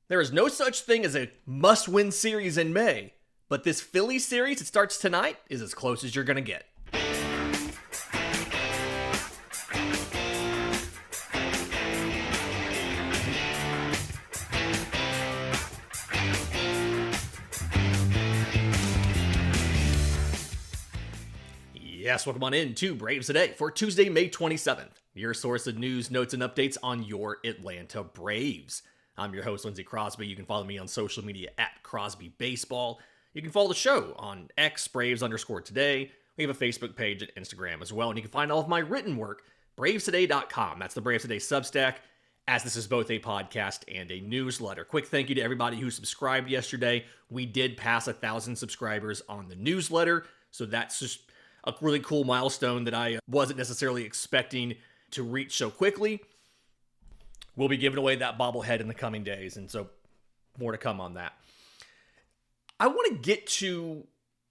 There is no such thing as a must-win series in May, but this Phillies series that starts tonight is as close as you're going to get. Yes, welcome on in to Braves Today for Tuesday, May 27th. Your source of news, notes, and updates on your Atlanta Braves. I'm your host, Lindsey Crosby. You can follow me on social media at Crosby Baseball. You can follow the show on X, Braves_today. We have a Facebook page and Instagram as well. And you can find all of my written work, bravestoday.com. That's the Braves Today Substack, as this is both a podcast and a newsletter. Quick thank you to everybody who subscribed yesterday. We did pass 1,000 subscribers on the newsletter, so that's just a really cool milestone that I wasn't necessarily expecting to reach so quickly. We'll be giving away that bobblehead in the coming days, and so more to come on that. I want to get to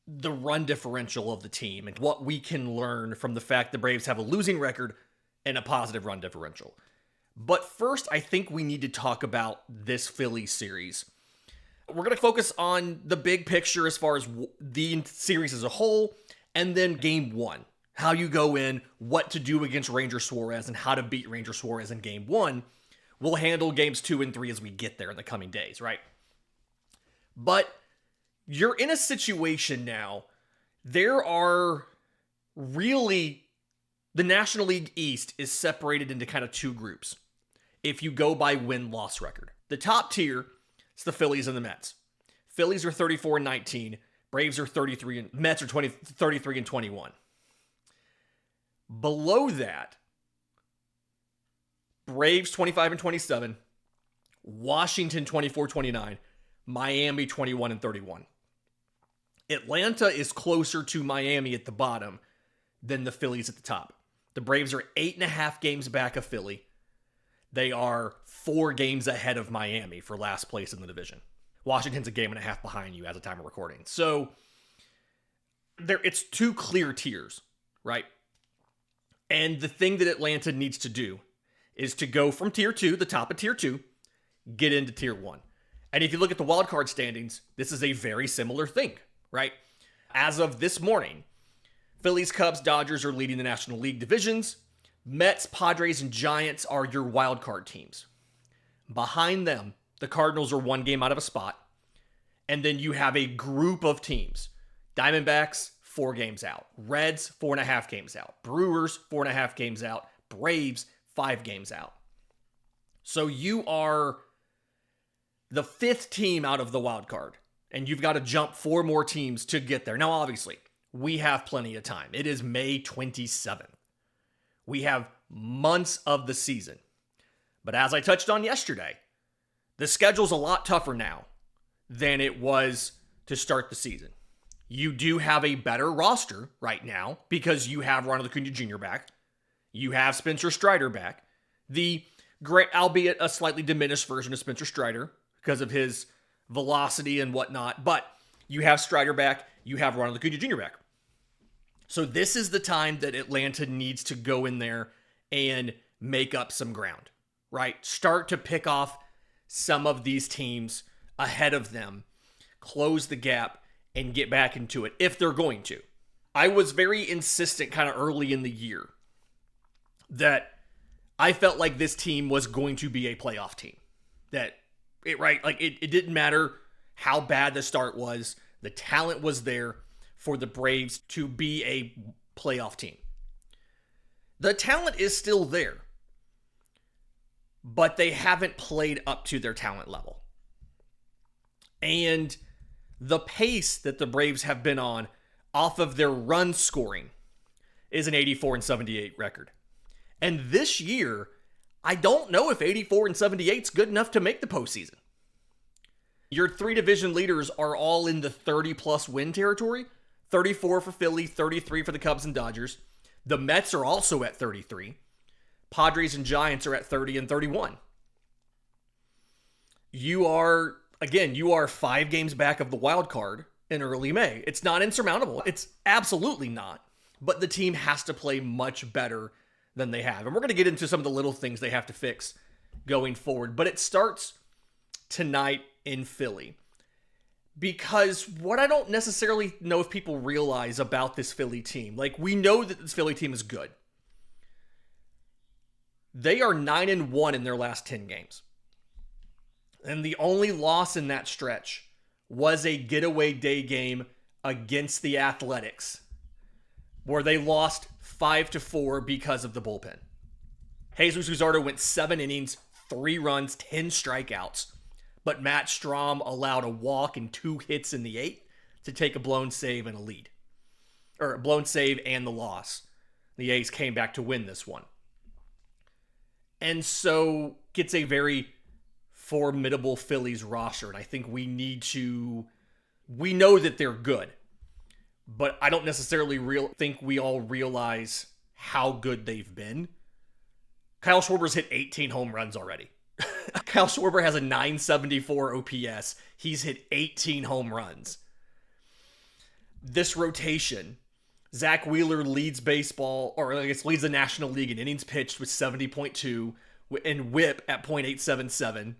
the run differential of the team and what we can learn from the fact the Braves have a losing record and a positive run differential. But first, I think we need to talk about this Phillies series. We're going to focus on the big picture as far as the series as a whole, and then game one, how you go in, what to do against Ranger Suarez, and how to beat Ranger Suarez in game one. We'll handle games 2 and 3 as we get there in the coming days, right? But you're in a situation now, there are really, the National League East is separated into kind of two groups if you go by win-loss record. The top tier is the Phillies and the Mets. Phillies are 34-19. Braves are 33 and Mets are 33 and 21. Below that, Braves 25 and 27, Washington 24-29, Miami 21 and 31. Atlanta is closer to Miami at the bottom than the Phillies at the top. The Braves are 8.5 games back of Philly. They are 4 games ahead of Miami for last place in the division. Washington's a game and a half behind you as of time of recording. So it's two clear tiers, right? And the thing that Atlanta needs to do is to go from tier 2, the top of tier 2, get into tier 1. And if you look at the wildcard standings, this is a very similar thing, right? As of this morning, Phillies, Cubs, Dodgers are leading the National League divisions. Mets, Padres, and Giants are your wildcard teams. Behind them, the Cardinals are 1 game out of a spot. And then you have a group of teams. Diamondbacks, 4 games out. Reds, 4.5 games out. Brewers, 4.5 games out. Braves, 5 games out. So you are the 5th team out of the wild card. And you've got to jump 4 more teams to get there. Now, obviously, we have plenty of time. It is May 27th. We have months of the season. But as I touched on yesterday, the schedule's a lot tougher now than it was to start the season. You do have a better roster right now because you have Ronald Acuna Jr. back. You have Spencer Strider back. The great, albeit a slightly diminished version of Spencer Strider because of his velocity and whatnot. But you have Strider back. You have Ronald Acuna Jr. back. So this is the time that Atlanta needs to go in there and make up some ground, right? Start to pick off some of these teams ahead of them, close the gap, and get back into it if they're going to. I was very insistent kind of early in the year that I felt like this team was going to be a playoff team. That it didn't matter how bad the start was. The talent was there for the Braves to be a playoff team. The talent is still there, but they haven't played up to their talent level. And the pace that the Braves have been on off of their run scoring is an 84 and 78 record. And this year, I don't know if 84 and 78 is good enough to make the postseason. Your 3 division leaders are all in the 30-plus win territory. 34 for Philly, 33 for the Cubs and Dodgers. The Mets are also at 33. Padres and Giants are at 30 and 31. You are 5 games back of the wild card in early May. It's not insurmountable. It's absolutely not. But the team has to play much better than they have. And we're going to get into some of the little things they have to fix going forward. But it starts tonight in Philly. Because what I don't necessarily know if people realize about this Philly team, like we know that this Philly team is good. They are 9-1 in their last 10 games. And the only loss in that stretch was a getaway day game against the Athletics, where they lost 5-4 because of the bullpen. Jesus Luzardo went 7 innings, 3 runs, 10 strikeouts. But Matt Strahm allowed a walk and 2 hits in the 8th to take a blown save and a lead. Or a blown save and the loss. The A's came back to win this one. And so gets a very formidable Phillies roster. And I think we know that they're good. But I don't necessarily think we all realize how good they've been. Kyle Schwarber's hit 18 home runs already. Kyle Schwarber has a 974 OPS. He's hit 18 home runs. This rotation, Zach Wheeler leads baseball, or I guess leads the National League in innings pitched with 70.2 and whip at .877.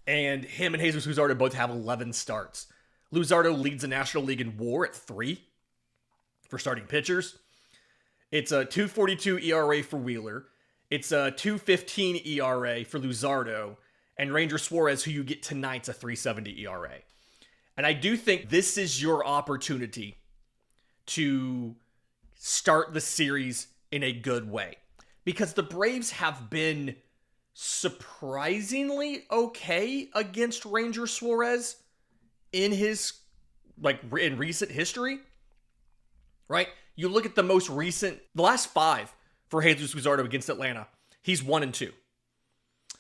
And him and Jesus Luzardo both have 11 starts. Luzardo leads the National League in WAR at 3 for starting pitchers. It's a 2.42 ERA for Wheeler. It's a 2.15 ERA for Luzardo, and Ranger Suarez, who you get tonight's a 3.70 ERA. And I do think this is your opportunity to start the series in a good way, because the Braves have been surprisingly okay against Ranger Suarez in recent history, right? You look at the last 5 for Jesus Luzardo against Atlanta, he's 1-2.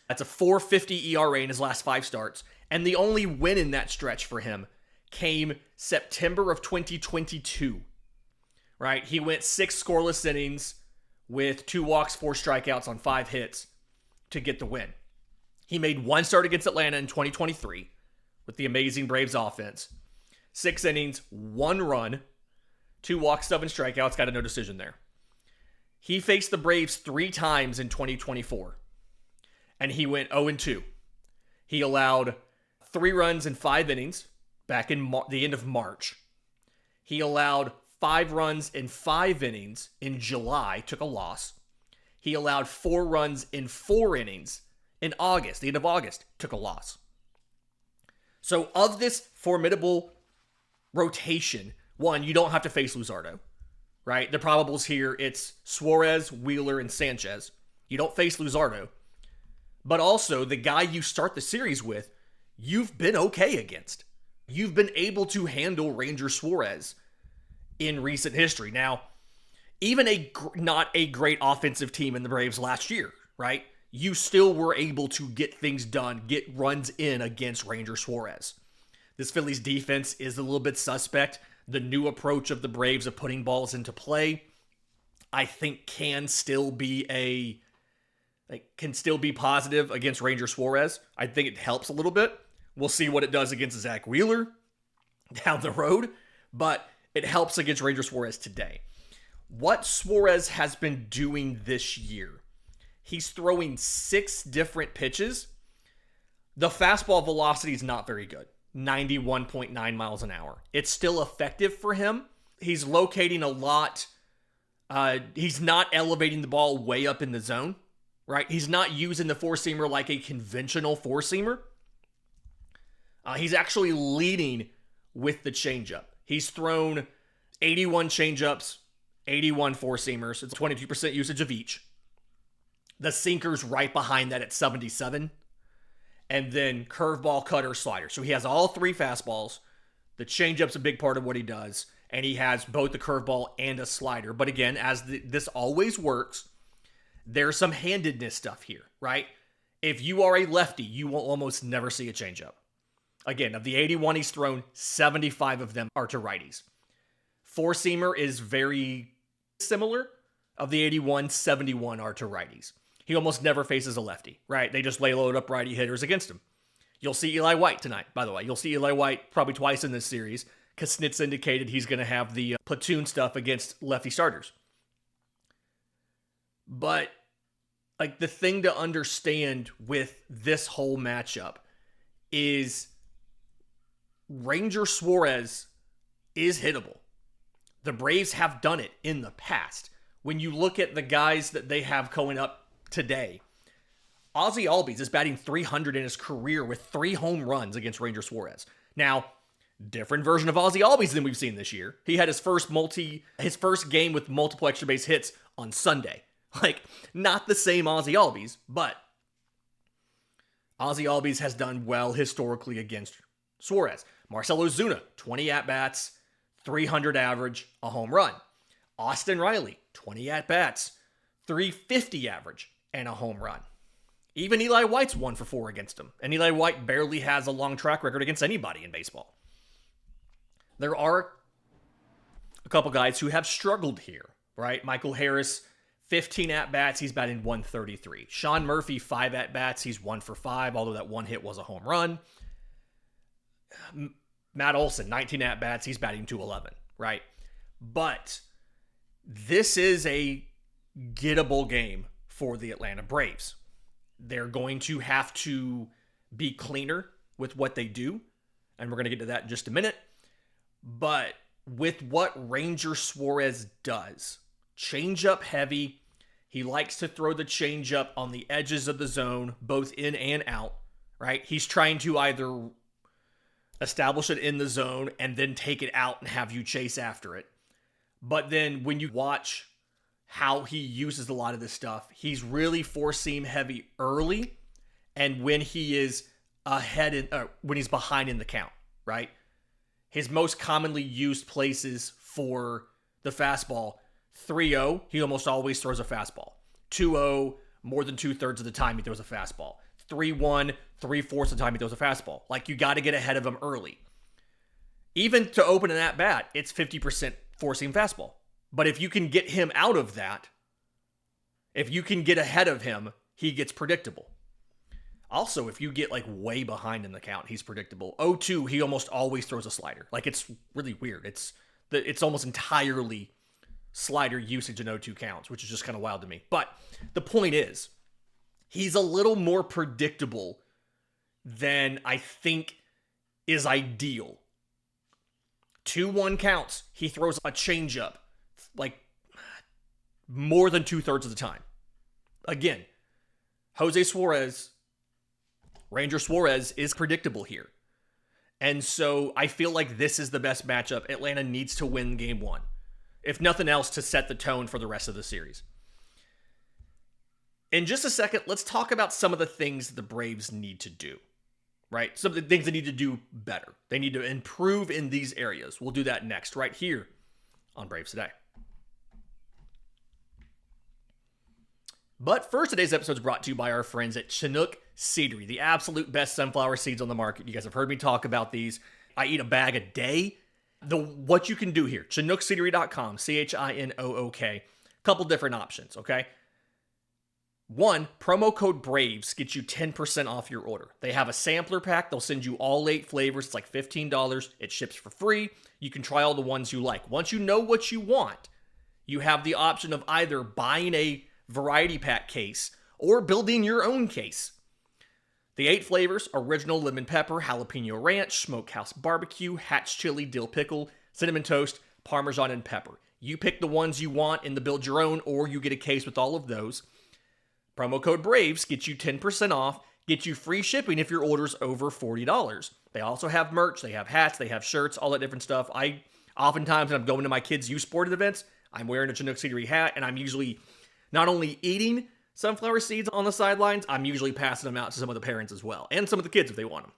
That's a 4.50 ERA in his last 5 starts. And the only win in that stretch for him came September of 2022. Right? He went 6 scoreless innings with 2 walks, 4 strikeouts on 5 hits to get the win. He made 1 start against Atlanta in 2023 with the amazing Braves offense. 6 innings, 1 run, 2 walks, 7 strikeouts, got a no decision there. He faced the Braves 3 times in 2024, and he went 0-2. He allowed 3 runs in 5 innings back in the end of March. He allowed 5 runs in 5 innings in July, took a loss. He allowed 4 runs in 4 innings in August, the end of August, took a loss. So of this formidable rotation, one, you don't have to face Luzardo. Right? The probables here, it's Suarez, Wheeler, and Sanchez. You don't face Luzardo. But also, the guy you start the series with, you've been okay against. You've been able to handle Ranger Suarez in recent history. Now, even not a great offensive team in the Braves last year, right? You still were able to get things done, get runs in against Ranger Suarez. This Phillies defense is a little bit suspect. The new approach of the Braves of putting balls into play, I think can still be positive against Ranger Suarez. I think it helps a little bit. We'll see what it does against Zach Wheeler down the road, but it helps against Ranger Suarez today. What Suarez has been doing this year, he's throwing 6 different pitches. The fastball velocity is not very good. 91.9 miles an hour. It's still effective for him. He's locating a lot. He's not elevating the ball way up in the zone, right? He's not using the 4-seamer like a conventional 4-seamer. He's actually leading with the changeup. He's thrown 81 changeups, 81 4-seamers. It's 22% usage of each. The sinker's right behind that at 77. And then curveball, cutter, slider. So he has all 3 fastballs. The changeup's a big part of what he does. And he has both the curveball and a slider. But again, as this always works, there's some handedness stuff here, right? If you are a lefty, you will almost never see a changeup. Again, of the 81 he's thrown, 75 of them are to righties. 4-seamer is very similar. Of the 81, 71 are to righties. He almost never faces a lefty, right? They just lay load up righty hitters against him. You'll see Eli White tonight, by the way. You'll see Eli White probably twice in this series because Snitz indicated he's going to have the platoon stuff against lefty starters. But the thing to understand with this whole matchup is Ranger Suarez is hittable. The Braves have done it in the past. When you look at the guys that they have going up today, Ozzie Albies is batting .300 in his career with 3 home runs against Ranger Suarez. Now, different version of Ozzie Albies than we've seen this year. He had his first game with multiple extra base hits on Sunday. Like, not the same Ozzie Albies, but Ozzie Albies has done well historically against Suarez. Marcell Ozuna, 20 at-bats, .300 average, a home run. Austin Riley, 20 at-bats, .350 average, and a home run. Even Eli White's 1 for 4 against him. And Eli White barely has a long track record against anybody in baseball. There are a couple guys who have struggled here, right? Michael Harris, 15 at-bats, he's batting .133. Sean Murphy, 5 at-bats, he's 1 for 5, although that one hit was a home run. Matt Olson, 19 at-bats, he's batting .211, right? But this is a gettable game for the Atlanta Braves. They're going to have to be cleaner with what they do, and we're going to get to that in just a minute. But with what Ranger Suarez does, change-up heavy, he likes to throw the change-up on the edges of the zone, both in and out, right? He's trying to either establish it in the zone and then take it out and have you chase after it. But then when you watch how he uses a lot of this stuff, he's really four-seam heavy early and when he is when he's behind in the count, right? His most commonly used places for the fastball, 3-0, he almost always throws a fastball. 2-0, more than 2/3 of the time he throws a fastball. 3-1, 3/4 of the time he throws a fastball. Like, you got to get ahead of him early. Even to open an at-bat, it's 50% four-seam fastball. But if you can get him out of that, if you can get ahead of him, he gets predictable. Also, if you get like way behind in the count, he's predictable. 0-2, he almost always throws a slider. Like, it's really weird. It's almost entirely slider usage in 0-2 counts, which is just kind of wild to me. But the point is, he's a little more predictable than I think is ideal. 2-1 counts, he throws a changeup like more than 2/3 of the time. Again, Jose Suarez, Ranger Suarez is predictable here. And so I feel like this is the best matchup. Atlanta needs to win game 1. If nothing else, to set the tone for the rest of the series. In just a second, let's talk about some of the things the Braves need to do, right? Some of the things they need to do better. They need to improve in these areas. We'll do that next, right here on Braves Today. But first, today's episode is brought to you by our friends at Chinook Seedery, the absolute best sunflower seeds on the market. You guys have heard me talk about these. I eat a bag a day. What you can do here, ChinookSeedery.com, CHINOOK. Couple different options, okay? One, promo code BRAVES gets you 10% off your order. They have a sampler pack. They'll send you all 8 flavors. It's like $15. It ships for free. You can try all the ones you like. Once you know what you want, you have the option of either buying a variety pack case or building your own case. The 8 flavors: original lemon pepper, jalapeno ranch, smokehouse barbecue, hatch chili, dill pickle, cinnamon toast, parmesan, and pepper. You pick the ones you want in the build your own, or you get a case with all of those. Promo code BRAVES gets you 10% off, gets you free shipping if your order's over $40. They also have merch, they have hats, they have shirts, all that different stuff. Oftentimes when I'm going to my kids' youth sporting events, I'm wearing a Chinook Seedery hat, and I'm usually not only eating sunflower seeds on the sidelines, I'm usually passing them out to some of the parents as well, and some of the kids if they want them.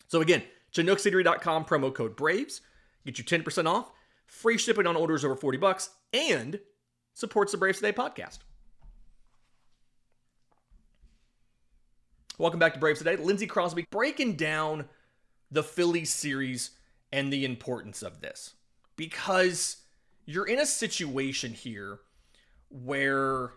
So again, ChinookSeedery.com, promo code BRAVES, get you 10% off, free shipping on orders over $40, and supports the Braves Today podcast. Welcome back to Braves Today. Lindsey Crosby breaking down the Phillies series and the importance of this. Because you're in a situation here where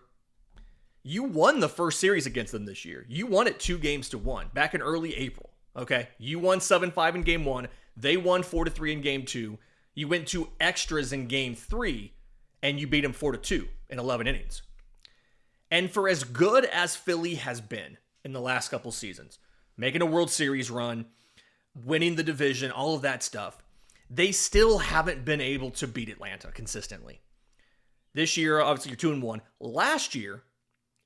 you won the first series against them this year. You won it 2-1 back in early April. Okay? You won 7-5 in game 1. They won 4-3 in game 2. You went to extras in game 3, and you beat them 4-2 in 11 innings. And for as good as Philly has been in the last couple seasons, making a World Series run, winning the division, all of that stuff. They still haven't been able to beat Atlanta consistently. This year, obviously, you're 2-1. Last year,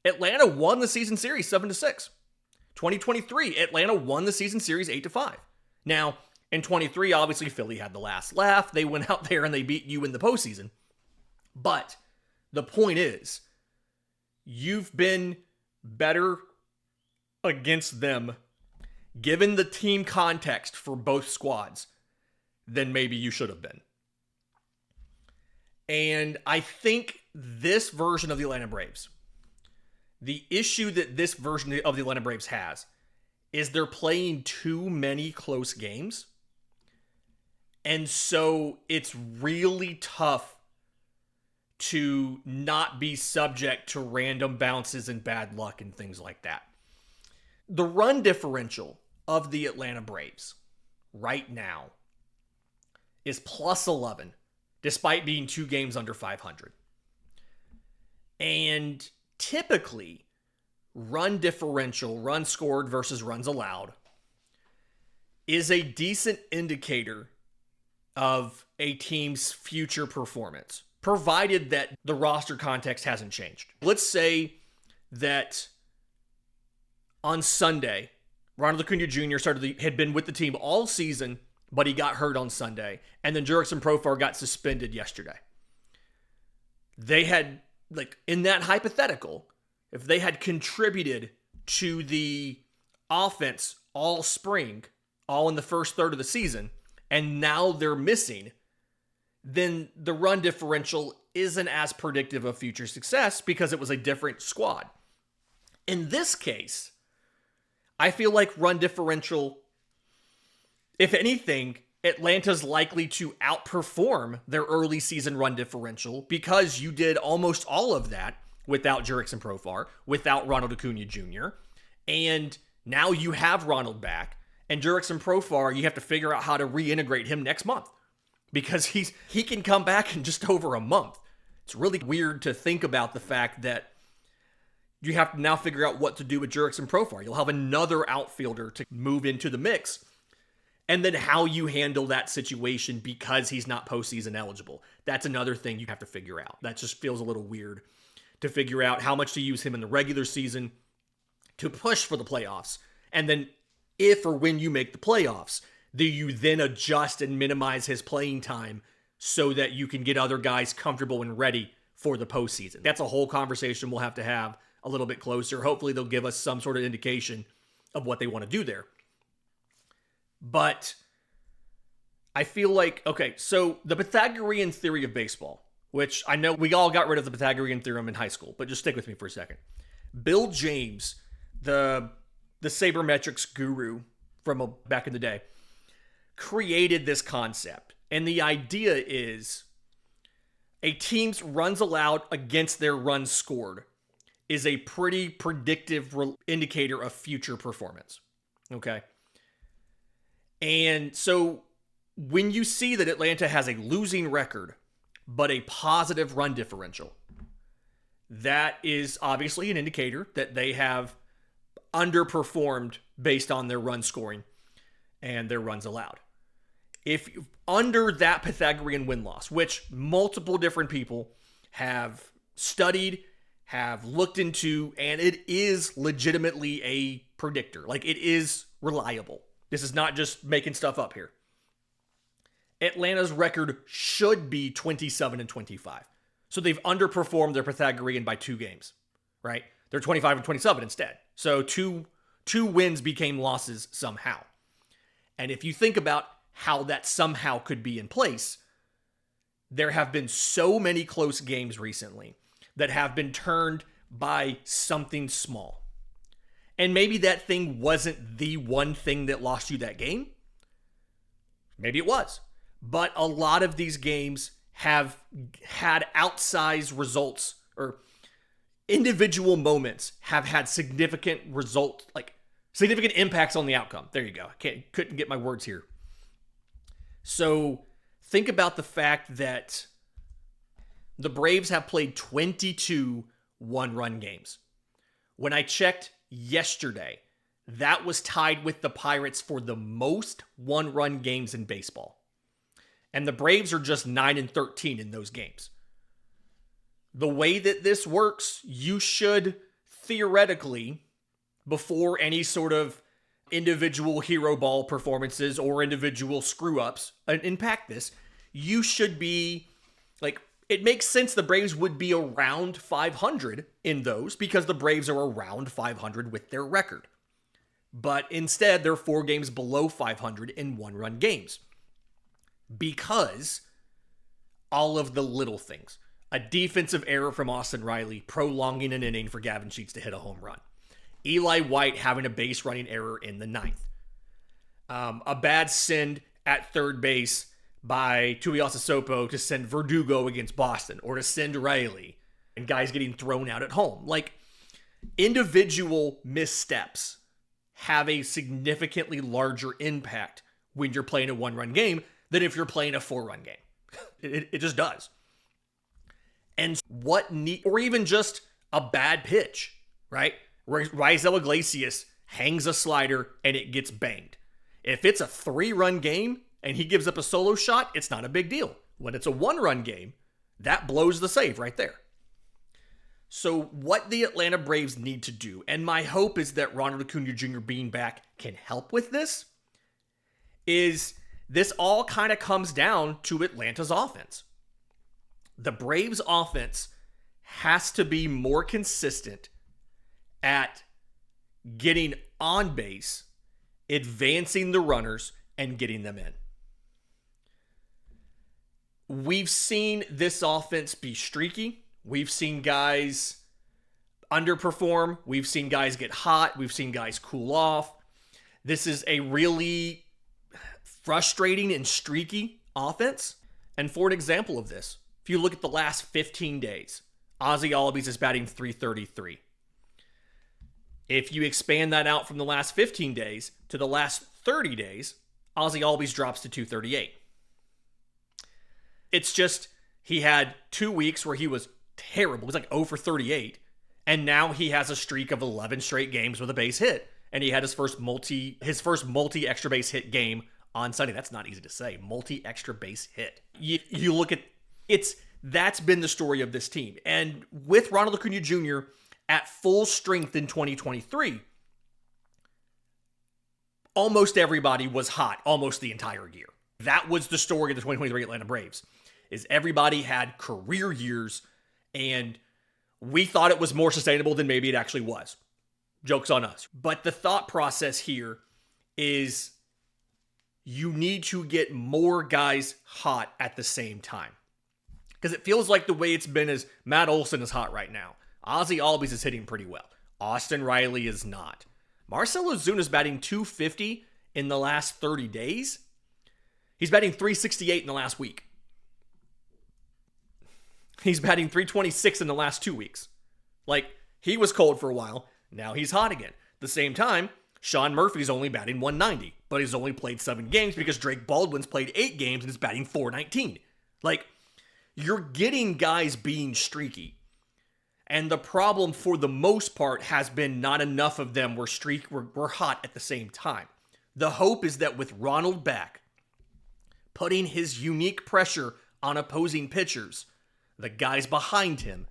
Atlanta won the season series 7-6. 2023, Atlanta won the season series 8-5. Now, in 23, obviously, Philly had the last laugh. They went out there and they beat you in the postseason. But the point is, you've been better against them, given the team context for both squads, than maybe you should have been. And I think this version of the Atlanta Braves, the issue that this version of the Atlanta Braves has, is they're playing too many close games. And so it's really tough to not be subject to random bounces and bad luck and things like that. The run differential of the Atlanta Braves right now is plus 11, despite being 2 games under 500. And typically, run differential, runs scored versus runs allowed, is a decent indicator of a team's future performance, provided that the roster context hasn't changed. Let's say that on Sunday, Ronald Acuna Jr. had been with the team all season, but he got hurt on Sunday, and then Jurickson Profar got suspended yesterday. They had, in that hypothetical, if they had contributed to the offense all spring, all in the first third of the season, and now they're missing, then the run differential isn't as predictive of future success because it was a different squad. In this case, I feel like run differential, if anything, Atlanta's likely to outperform their early season run differential because you did almost all of that without Jurickson Profar, without Ronald Acuna Jr., and now you have Ronald back, and Jurickson Profar, you have to figure out how to reintegrate him next month because he can come back in just over a month. It's really weird to think about the fact that you have to now figure out what to do with Jurickson Profar. You'll have another outfielder to move into the mix. And then how you handle that situation because he's not postseason eligible. That's another thing you have to figure out. That just feels a little weird to figure out how much to use him in the regular season to push for the playoffs. And then if or when you make the playoffs, do you then adjust and minimize his playing time so that you can get other guys comfortable and ready for the postseason? That's a whole conversation we'll have to have a little bit closer. Hopefully they'll give us some sort of indication of what they want to do there. But I feel like, okay, so the Pythagorean theory of baseball, which I know we all got rid of the Pythagorean theorem in high school, but just stick with me for a second. Bill James, the sabermetrics guru from back in the day, created this concept. And the idea is a team's runs allowed against their runs scored is a pretty predictive indicator of future performance. Okay? And so when you see that Atlanta has a losing record, but a positive run differential, that is obviously an indicator that they have underperformed based on their run scoring and their runs allowed. If under that Pythagorean win-loss, which multiple different people have studied, have looked into, and it is legitimately a predictor. Like, it is reliable. This is not just making stuff up here. Atlanta's record should be 27-25. So they've underperformed their Pythagorean by 2 games, right? They're 25-27 instead. So two wins became losses somehow. And if you think about how that somehow could be in place, there have been so many close games recently that have been turned by something small. And maybe that thing wasn't the one thing that lost you that game. Maybe it was. But a lot of these games have had outsized results, or individual moments have had significant results, like significant impacts on the outcome. There you go. Couldn't get my words here. So think about the fact that the Braves have played 22 one-run games. When I checked yesterday, that was tied with the Pirates for the most one-run games in baseball. And the Braves are just 9-13 in those games. The way that this works, you should theoretically, before any sort of individual hero ball performances or individual screw-ups impact this, you should be, like, it makes sense the Braves would be around 500 in those because the Braves are around 500 with their record. But instead, they're 4 games below 500 in one-run games. Because all of the little things. A defensive error from Austin Riley prolonging an inning for Gavin Sheets to hit a home run. Eli White having a base running error in the 9th. A bad send at third base by Tuiasosopo to send Verdugo against Boston, or to send Riley, and guys getting thrown out at home. Like, individual missteps have a significantly larger impact when you're playing a one-run game than if you're playing a 4-run game. It just does. And or even just a bad pitch, right? Raisel Iglesias hangs a slider and it gets banged. If it's a 3-run game and he gives up a solo shot, it's not a big deal. When it's a 1-run game, that blows the save right there. So what the Atlanta Braves need to do, and my hope is that Ronald Acuna Jr. being back can help with this, is this all kind of comes down to Atlanta's offense. The Braves' offense has to be more consistent at getting on base, advancing the runners, and getting them in. We've seen this offense be streaky. We've seen guys underperform. We've seen guys get hot. We've seen guys cool off. This is a really frustrating and streaky offense. And for an example of this, if you look at the last 15 days, Ozzie Albies is batting .333. If you expand that out from the last 15 days to the last 30 days, Ozzie Albies drops to .238. It's just, he had 2 weeks where he was terrible. It was like 0 for 38. And now he has a streak of 11 straight games with a base hit. And he had his first multi extra base hit game on Sunday. That's not easy to say. Multi extra base hit. You look at, that's been the story of this team. And with Ronald Acuna Jr. at full strength in 2023, almost everybody was hot almost the entire year. That was the story of the 2023 Atlanta Braves, is everybody had career years, and we thought it was more sustainable than maybe it actually was. Joke's on us. But the thought process here is you need to get more guys hot at the same time. Because it feels like the way it's been is Matt Olson is hot right now. Ozzie Albies is hitting pretty well. Austin Riley is not. Marcell Ozuna is batting .250 in the last 30 days. He's batting .368 in the last week. He's batting .326 in the last 2 weeks. Like, he was cold for a while. Now he's hot again. At the same time, Sean Murphy's only batting .190, but he's only played 7 games because Drake Baldwin's played 8 games and is batting .419. Like, you're getting guys being streaky. And the problem for the most part has been not enough of them were hot at the same time. The hope is that with Ronald back, putting his unique pressure on opposing pitchers, the guys behind him,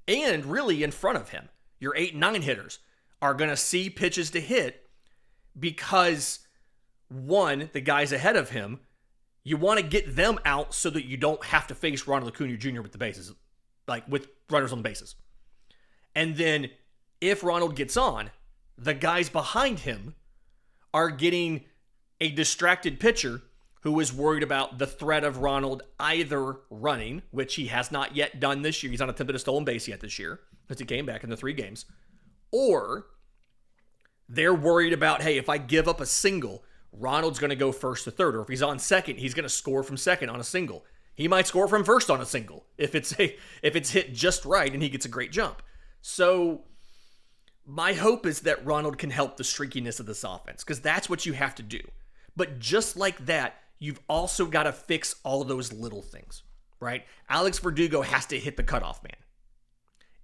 and really in front of him, your 8-9 hitters, are going to see pitches to hit because, one, the guys ahead of him, you want to get them out so that you don't have to face Ronald Acuna Jr. with the bases, like with runners on the bases. And then if Ronald gets on, the guys behind him are getting a distracted pitcher who is worried about the threat of Ronald either running, which he has not yet done this year. He's not attempted a stolen base yet this year because he came back in the 3 games. Or they're worried about, hey, if I give up a single, Ronald's going to go first to third. Or if he's on second, he's going to score from second on a single. He might score from first on a single if it's hit just right and he gets a great jump. So my hope is that Ronald can help the streakiness of this offense because that's what you have to do. But just like that, you've also got to fix all those little things, right? Alex Verdugo has to hit the cutoff man.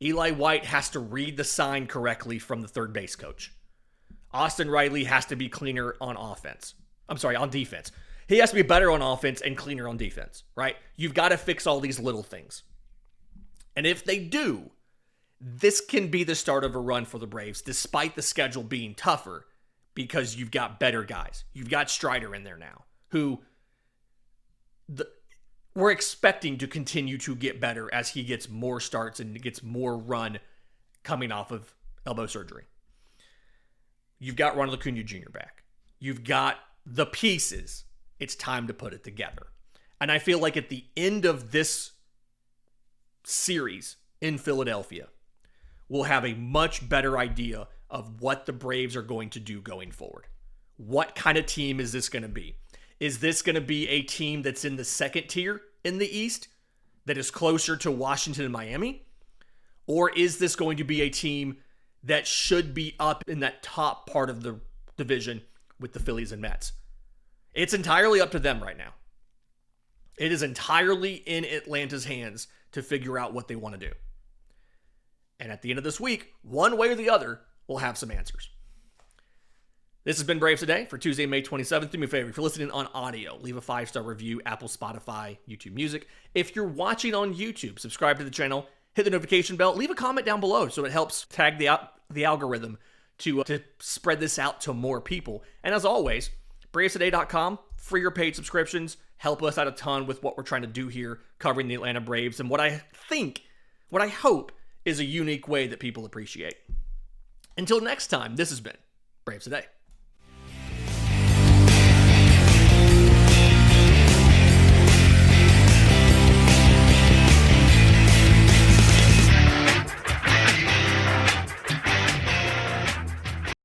Eli White has to read the sign correctly from the third base coach. Austin Riley has to be cleaner on offense. On defense. He has to be better on offense and cleaner on defense, right? You've got to fix all these little things. And if they do, this can be the start of a run for the Braves, despite the schedule being tougher, because you've got better guys. You've got Strider in there now, who we're expecting to continue to get better as he gets more starts and gets more run coming off of elbow surgery. You've got Ronald Acuna Jr. back. You've got the pieces. It's time to put it together. And I feel like at the end of this series in Philadelphia, we'll have a much better idea of what the Braves are going to do going forward. What kind of team is this going to be? Is this going to be a team that's in the second tier in the East that is closer to Washington and Miami? Or is this going to be a team that should be up in that top part of the division with the Phillies and Mets? It's entirely up to them right now. It is entirely in Atlanta's hands to figure out what they want to do. And at the end of this week, one way or the other, we'll have some answers. This has been Braves Today for Tuesday, May 27th. Do me a favor, if you're listening on audio, leave a 5-star review, Apple, Spotify, YouTube Music. If you're watching on YouTube, subscribe to the channel, hit the notification bell, leave a comment down below so it helps tag the algorithm to spread this out to more people. And as always, BravesToday.com, free or paid subscriptions, help us out a ton with what we're trying to do here, covering the Atlanta Braves, and what I hope is a unique way that people appreciate. Until next time, this has been Braves Today.